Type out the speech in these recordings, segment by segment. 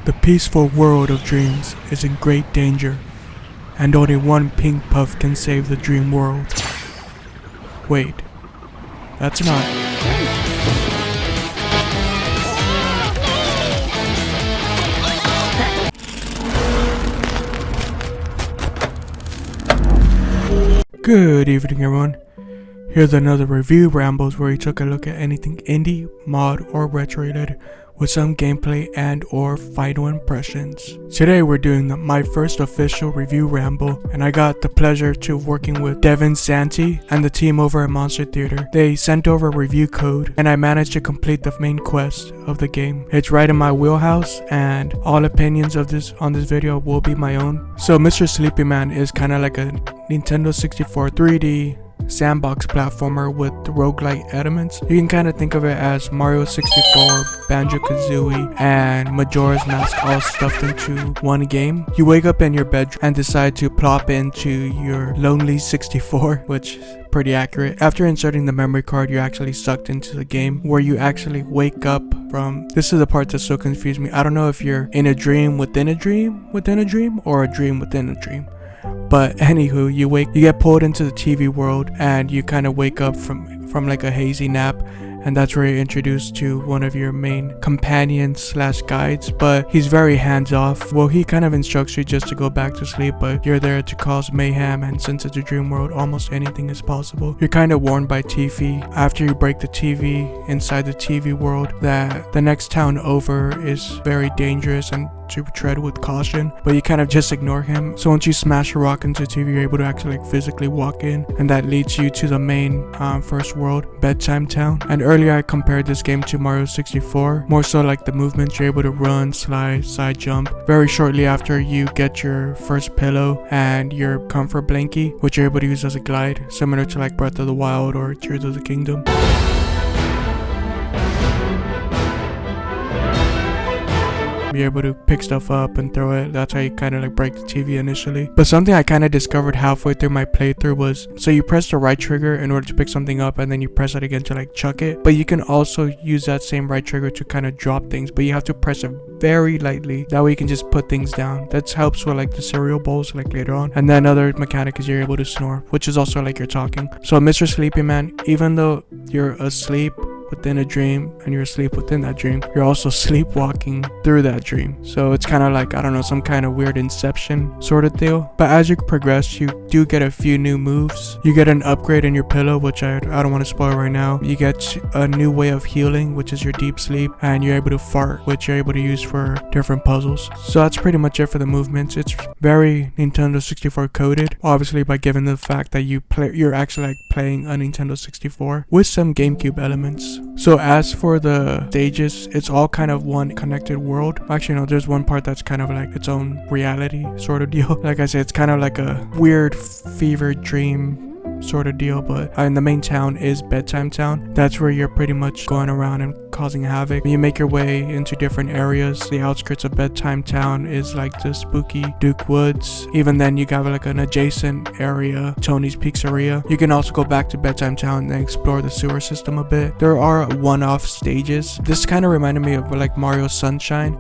The peaceful world of dreams is in great danger, and only one pink puff can save the dream world. Wait, that's not. Good evening, everyone. Here's another review rambles where we took a look at anything indie, mod, or retro related with some gameplay and or final impressions. Today we're doing my first official review ramble, and I got the pleasure to working with Devin Santi and the team over at Monster Theater. They sent over a review code and I managed to complete the main quest of the game. It's right in my wheelhouse, and all opinions of this video will be my own. So Mr. Sleepy Man is kind of like a Nintendo 64 3D sandbox platformer with roguelike elements. You can kind of think of it as Mario 64, Banjo-Kazooie, and Majora's Mask all stuffed into one game. You wake up in your bedroom and decide to plop into your lonely 64, which is pretty accurate. After inserting the memory card, you're actually sucked into the game where you actually wake up from. This is the part that so confused me. I don't know if you're in a dream within a dream within a dream or a dream within a dream. But anywho, you get pulled into the TV world, and you kind of wake up from like a hazy nap, and that's where you're introduced to one of your main companions slash guides, but he's very hands off. Well, he kind of instructs you just to go back to sleep, but you're there to cause mayhem, and since it's a dream world, almost anything is possible. You're kind of warned by Tiffy after you break the TV inside the TV world that the next town over is very dangerous and to tread with caution, but you kind of just ignore him. So once you smash a rock into the TV, you're able to actually like physically walk in, and that leads you to the main first world, Bedtime Town. And earlier I compared this game to Mario 64, more so like the movements. You're able to run, slide, side jump. Very shortly after, you get your first pillow and your comfort blankie, which you're able to use as a glide, similar to like Breath of the Wild or Tears of the Kingdom. Be able to pick stuff up and throw it. That's how you kind of like break the TV initially. But something I kind of discovered halfway through my playthrough was, so you press the right trigger in order to pick something up, and then you press it again to like chuck it. But you can also use that same right trigger to kind of drop things, but you have to press it very lightly. That way you can just put things down. That helps with like the cereal bowls like later on. And then another mechanic is you're able to snore, which is also like you're talking. So Mr. Sleepy Man, even though you're asleep within a dream and you're asleep within that dream, you're also sleepwalking through that dream. So it's kind of like, I don't know, some kind of weird Inception sort of deal. But as you progress, you do get a few new moves. You get an upgrade in your pillow, which I don't want to spoil right now. You get a new way of healing, which is your deep sleep, and you're able to fart, which you're able to use for different puzzles. So that's pretty much it for the movements. It's very Nintendo 64 coded, obviously, by given the fact that you're actually like playing a Nintendo 64 with some GameCube elements. So as for the stages, it's all kind of one connected world. Actually, no, there's one part that's kind of like its own reality sort of deal. Like I said, it's kind of like a weird fever dream sort of deal, but in the main town is Bedtime Town. That's where you're pretty much going around and causing havoc. You make your way into different areas. The outskirts of Bedtime Town is like the spooky Duke Woods. Even then, you got like an adjacent area, Tony's Pizzeria. You can also go back to Bedtime Town and explore the sewer system a bit. There are one-off stages. This kind of reminded me of like Mario Sunshine.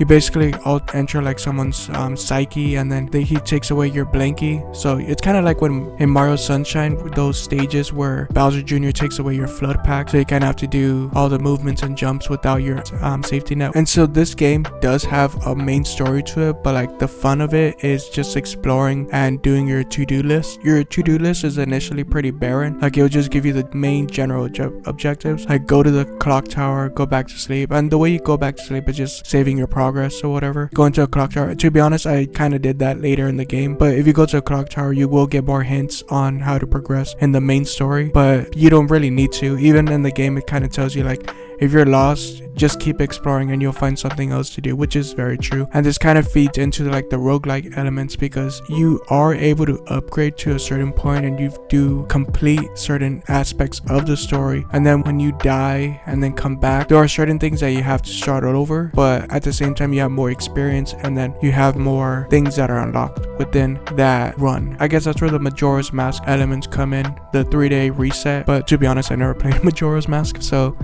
You basically all enter like someone's psyche, and then he takes away your blankie. So it's kind of like when in Mario Sunshine, those stages where Bowser Jr. takes away your flood pack. So you kind of have to do all the movements and jumps without your safety net. And so this game does have a main story to it, but like the fun of it is just exploring and doing your to-do list. Your to-do list is initially pretty barren. Like it'll just give you the main general objectives, like go to the clock tower, go back to sleep. And the way you go back to sleep is just saving your progress or whatever. Go into a clock tower. To be honest, I kind of did that later in the game, but if you go to a clock tower, you will get more hints on how to progress in the main story, but you don't really need to. Even in the game, it kind of tells you like, if you're lost, just keep exploring and you'll find something else to do, which is very true. And this kind of feeds into like the roguelike elements, because you are able to upgrade to a certain point and you do complete certain aspects of the story, and then when you die and then come back, there are certain things that you have to start all over, but at the same time you have more experience and then you have more things that are unlocked within that run. I guess that's where the Majora's Mask elements come in, the 3-day reset. But to be honest, I never played Majora's Mask, so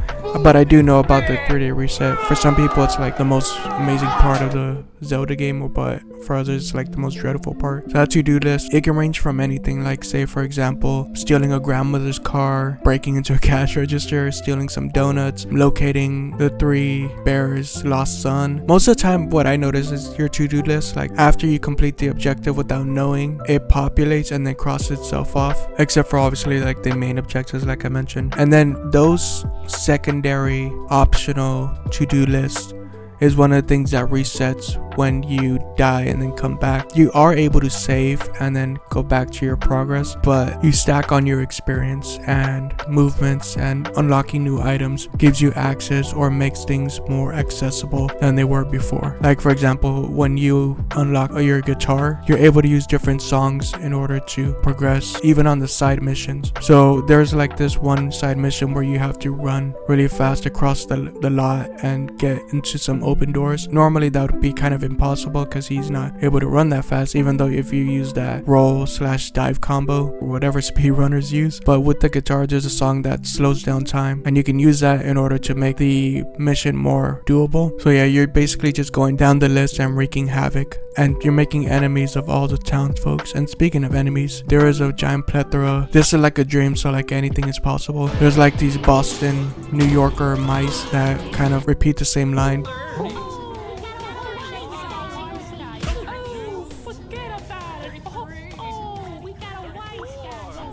but I do know about the 3-day reset. For some people it's like the most amazing part of the Zelda game, but for others it's like the most dreadful part. So that to-do list, it can range from anything, like say for example stealing a grandmother's car, breaking into a cash register, stealing some donuts, locating the 3 bears' lost son. Most of the time what I notice is your to-do list, like after you complete the objective without knowing, it populates and then crosses itself off, except for obviously like the main objectives like I mentioned. And then those secondary optional to-do lists is one of the things that resets when you die and then come back. You are able to save and then go back to your progress, but you stack on your experience and movements, and unlocking new items gives you access or makes things more accessible than they were before. Like for example, when you unlock your guitar, you're able to use different songs in order to progress, even on the side missions. So there's like this one side mission where you have to run really fast across the lot and get into some open doors. Normally that would be kind of impossible because he's not able to run that fast, even though if you use that roll/dive combo or whatever speedrunners use. But with the guitar, there's a song that slows down time, and you can use that in order to make the mission more doable. So yeah, you're basically just going down the list and wreaking havoc, and you're making enemies of all the townsfolk. And speaking of enemies, there is a giant plethora. This is like a dream, so like anything is possible. There's like these Boston, New Yorker mice that kind of repeat the same line.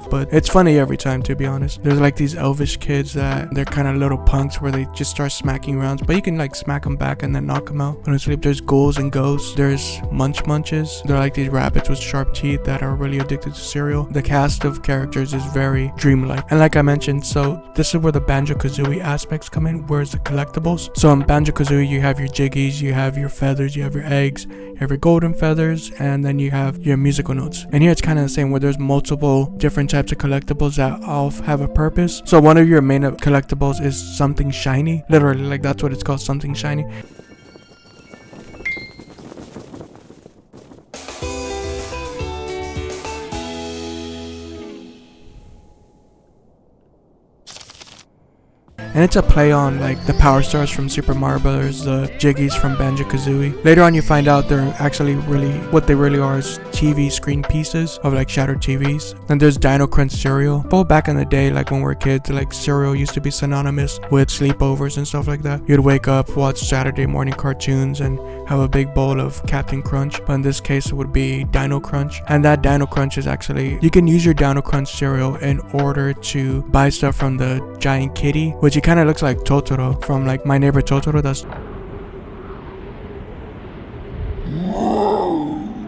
But it's funny every time, to be honest. There's like these elvish kids that they're kind of little punks where they just start smacking rounds, but you can like smack them back and then knock them out. When I sleep, there's ghouls and ghosts. There's munches. They're like these rabbits with sharp teeth that are really addicted to cereal. The cast of characters is very dreamlike. And like I mentioned, so this is where the Banjo-Kazooie aspects come in, whereas the collectibles. So in Banjo-Kazooie, you have your jiggies, you have your feathers, you have your eggs, you have your golden feathers, and then you have your musical notes. And here it's kind of the same, where there's multiple different types of collectibles that all have a purpose. So one of your main collectibles is something shiny. Literally, like that's what it's called, something shiny. And it's a play on like the Power Stars from Super Mario Bros., the Jiggies from Banjo-Kazooie. Later on you find out they're actually what they really are is TV screen pieces of like shattered TVs. And there's Dino Crunch cereal. But back in the day, like when we were kids, like cereal used to be synonymous with sleepovers and stuff like that. You'd wake up, watch Saturday morning cartoons, and have a big bowl of Captain Crunch. But in this case it would be Dino Crunch. And that Dino Crunch is actually, you can use your Dino Crunch cereal in order to buy stuff from the giant kitty, which it kind of looks like Totoro from like My Neighbor Totoro. That's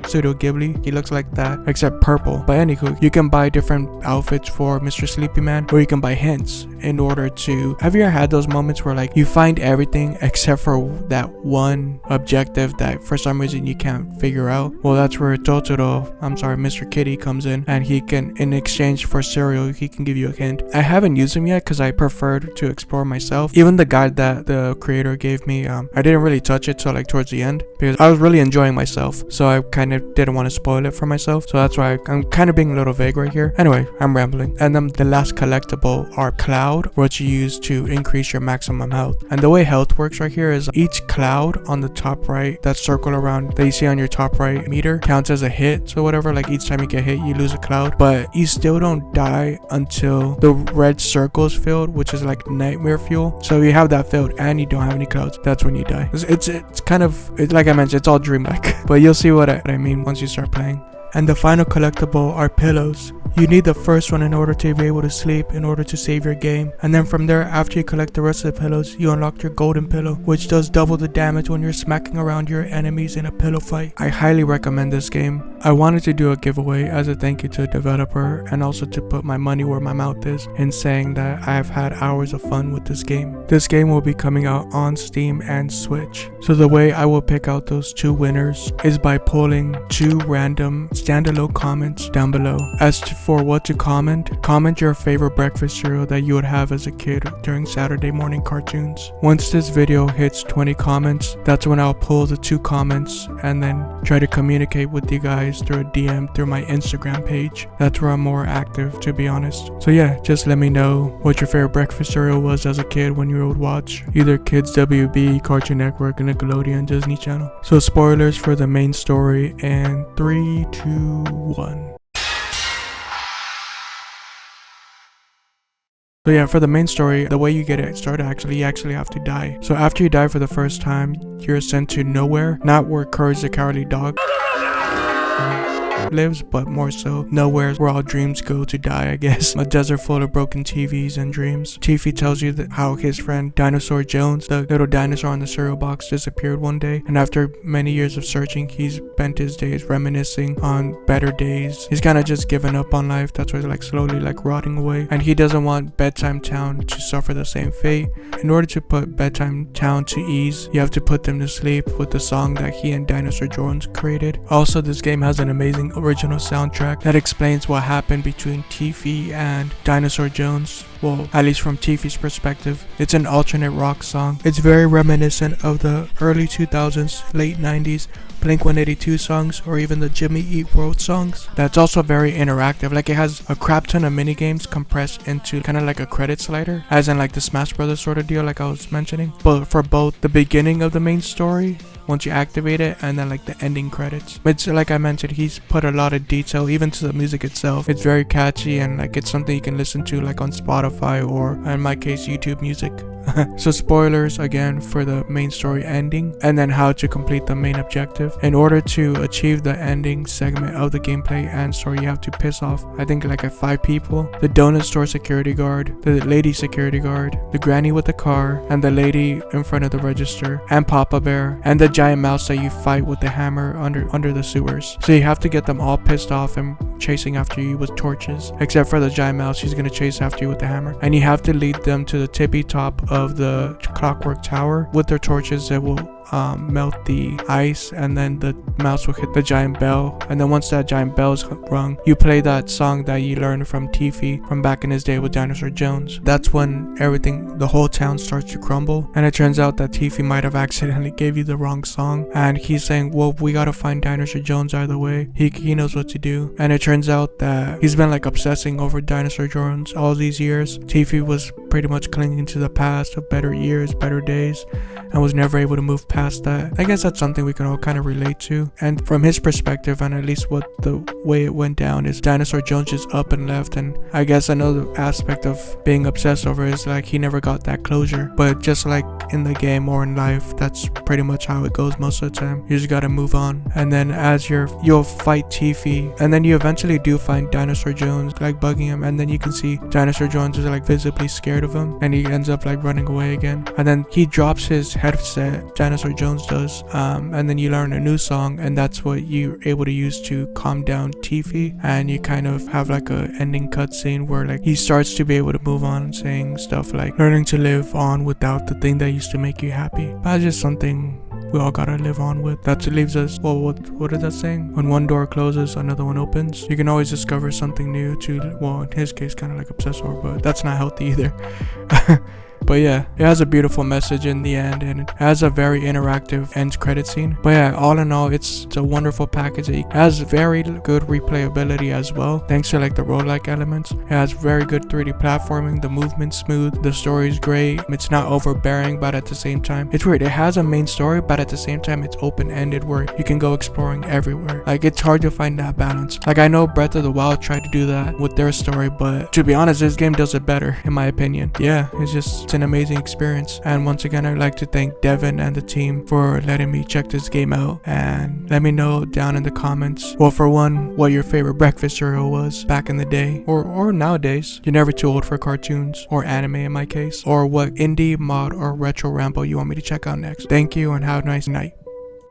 Studio Ghibli. He looks like that, except purple. But anywho, you can buy different outfits for Mr. Sleepy Man, or you can buy hints in order to... Have you ever had those moments where like you find everything except for that one objective that for some reason you can't figure out? Well, that's where Mr. Kitty comes in, and he can, in exchange for cereal, he can give you a hint. I haven't used him yet because I preferred to explore myself. Even the guide that the creator gave me, I didn't really touch it till like towards the end because I was really enjoying myself, so I kind of didn't want to spoil it for myself. So that's why I'm kind of being a little vague right here. Anyway, I'm rambling. And then the last collectible are Cloud, which you use to increase your maximum health. And the way health works right here is each cloud on the top right, that circle around that you see on your top right meter, counts as a hit. So whatever, like each time you get hit, you lose a cloud, but you still don't die until the red circle is filled, which is like nightmare fuel. So you have that filled and you don't have any clouds, that's when you die. It's kind of, like I mentioned, it's all dreamlike, but you'll see what I mean once you start playing. And the final collectible are pillows. You need the first one in order to be able to sleep, in order to save your game. And then from there, after you collect the rest of the pillows, you unlock your golden pillow, which does double the damage when you're smacking around your enemies in a pillow fight. I highly recommend this game. I wanted to do a giveaway as a thank you to the developer, and also to put my money where my mouth is in saying that I have had hours of fun with this game. This game will be coming out on Steam and Switch. So the way I will pick out those 2 winners is by pulling 2 random standalone comments down below. As for what to comment your favorite breakfast cereal that you would have as a kid during Saturday morning cartoons. Once this video hits 20 comments, that's when I'll pull the 2 comments and then try to communicate with you guys through a DM through my Instagram page. That's where I'm more active, to be honest. So yeah, just let me know what your favorite breakfast cereal was as a kid when you would watch either Kids WB, Cartoon Network, Nickelodeon, Disney Channel. So spoilers for the main story in 3, 2, 1. So yeah, for the main story, the way you get it started, you actually have to die. So after you die for the first time, you're sent to nowhere, not where Courage the Cowardly Dog lives, but more so nowhere, where all dreams go to die, I guess. A desert full of broken TVs and dreams. Tiffy tells you that how his friend Dinosaur Jones, the little dinosaur on the cereal box, disappeared one day, and after many years of searching, he's spent his days reminiscing on better days. He's kind of just given up on life. That's why he's like slowly like rotting away, and he doesn't want Bedtime Town to suffer the same fate. In order to put Bedtime Town to ease, you have to put them to sleep with the song that he and Dinosaur Jones created. Also, this game has an amazing original soundtrack that explains what happened between Tiffy and Dinosaur Jones. Well, at least from Tiffy's perspective. It's an alternate rock song. It's very reminiscent of the early 2000s, late 90s Blink-182 songs, or even the Jimmy Eat World songs. That's also very interactive. Like, it has a crap ton of minigames compressed into kind of like a credit slider, as in like the Smash Brothers sort of deal, like I was mentioning. But for both the beginning of the main story, once you activate it, and then like the ending credits. It's like I mentioned, he's put a lot of detail even to the music itself. It's very catchy, and like it's something you can listen to like on Spotify, or in my case YouTube Music. So spoilers again for the main story ending, and then how to complete the main objective. In order to achieve the ending segment of the gameplay and story, you have to piss off I think like 5 people: the donut store security guard, the lady security guard, the granny with the car, and the lady in front of the register, and Papa Bear, and the giant mouse that you fight with the hammer under the sewers. So you have to get them all pissed off and chasing after you with torches, except for the giant mouse. He's gonna chase after you with the hammer, and you have to lead them to the tippy top of the clockwork tower with their torches that will melt the ice, and then the mouse will hit the giant bell, and then once that giant bell is rung, you play that song that you learned from Tiffy from back in his day with Dinosaur Jones. That's when the whole town starts to crumble, and it turns out that Tiffy might have accidentally gave you the wrong song, and he's saying, well, we gotta find Dinosaur Jones either way. He knows what to do. And it turns out that he's been like obsessing over Dinosaur Jones all these years. Tiffy was pretty much clinging to the past of better years, better days, and was never able to move past that. I guess that's something we can all kind of relate to. And from his perspective, and at least what the way it went down, is Dinosaur Jones just up and left. And I guess another aspect of being obsessed over is like he never got that closure. But just like in the game or in life, that's pretty much how it goes most of the time. You just gotta move on. And then as you'll fight Tiffy, and then you eventually do find Dinosaur Jones like bugging him, and then you can see Dinosaur Jones is like visibly scared of him, and he ends up like running away again. And then he drops his headset, Dinosaur Jones does, and then you learn a new song, and that's what you're able to use to calm down Tiffy. And you kind of have like a ending cutscene where like he starts to be able to move on, saying stuff like learning to live on without the thing that used to make you happy. That's just something we all gotta live on with. That leaves us, well, what is that saying? When one door closes, another one opens. You can always discover something new to, well, in his case, kind of like obsess over, but that's not healthy either. But yeah, it has a beautiful message in the end, and it has a very interactive end credit scene. But yeah, all in all, it's a wonderful package. It has very good replayability as well, thanks to like the roguelike elements. It has very good 3D platforming, the movement's smooth, the story's great. It's not overbearing, but at the same time, it's weird. It has a main story, but at the same time, it's open-ended where you can go exploring everywhere. Like, it's hard to find that balance. Like, I know Breath of the Wild tried to do that with their story, but to be honest, this game does it better, in my opinion. Yeah, it's just it's an amazing experience. And once again, I'd like to thank Devin and the team for letting me check this game out, and let me know down in the comments, well, for one, what your favorite breakfast cereal was back in the day, or nowadays. You're never too old for cartoons or anime in my case, or what indie, mod, or retro ramble you want me to check out next. Thank you and have a nice night.